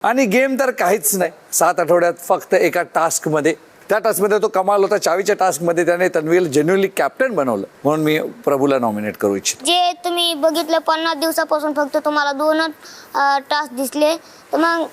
आणि गेम तर काहीच नाही. 7 आठवड्यात फक्त एका टास्कमध्ये, त्या टास्कमध्ये तो कमाल होता. चावीच्या टास्कमध्ये त्याने तन्वीला जेन्युइनली कॅप्टन बनवलं. म्हणून मी प्रभूला नॉमिनेट करू इच्छितो. जे तुम्ही बघितलं 50 दिवसापासून फक्त तुम्हाला 2 टास्क दिसले, तर मग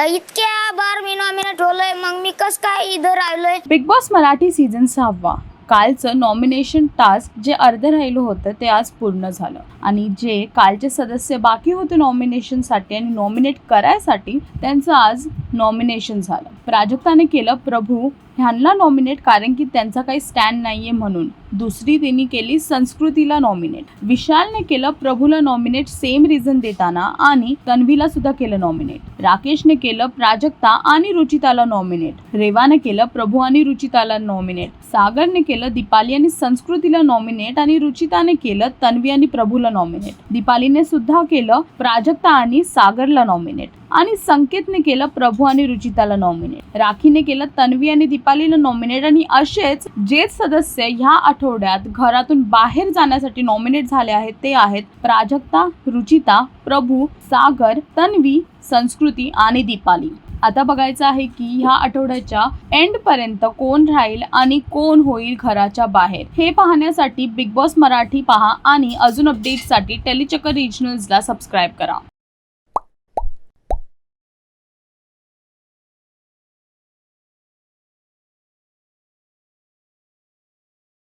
इतक्या बार मी नॉमिनेट होलोय, मग मी कस काय इथं राहिलोय. बिग बॉस मराठी सीझन 6 कालचं नॉमिनेशन टास्क जे अर्धं राहिलं होतं ते आज पूर्ण झालं आणि जे कालचे सदस्य बाकी होते नॉमिनेशनसाठी आणि नॉमिनेट करायसाठी त्यांचं आज नॉमिनेशन झालं. प्राजक्ताने केलं प्रभू ह्यांना नॉमिनेट कारण की त्यांचा काही स्टँड नाहीये म्हणून. दुसरी त्यांनी केली संस्कृतीला नॉमिनेट. विशालने केलं प्रभूला नॉमिनेट सेम रिझन देताना आणि तन्वीला सुद्धा केलं नॉमिनेट. राकेशने केलं प्राजक्ता आणि रुचिताला नॉमिनेट. रेवाने केलं प्रभू आणि रुचिताला नॉमिनेट. सागरने केलं दीपाली आणि संस्कृतीला नॉमिनेट आणि रुचिताने केलं तन्वी आणि प्रभूला नॉमिनेट. दीपालीने सुद्धा केलं प्राजक्ता आणि सागरला नॉमिनेट आणि संकेतने केलं प्रभू आणि रुचिताला नॉमिनेट. राखीने केलं तन्वी आणि दीपालीला नॉमिनेट. आणि असेच जे सदस्य ह्या आठवड्यात घरातून बाहेर जाण्यासाठी नॉमिनेट झाले आहेत ते आहेत प्राजक्ता, रुचिता, प्रभू, सागर, तन्वी, संस्कृती आणि दीपाली. आता बघायचं आहे की ह्या आठवड्याच्या एंड पर्यंत कोण राहील आणि कोण होईल घराच्या बाहेर. हे पाहण्यासाठी बिग बॉस मराठी पहा आणि अजून अपडेट्ससाठी टेलीचक्कर रिजनल्सला सबस्क्राईब करा.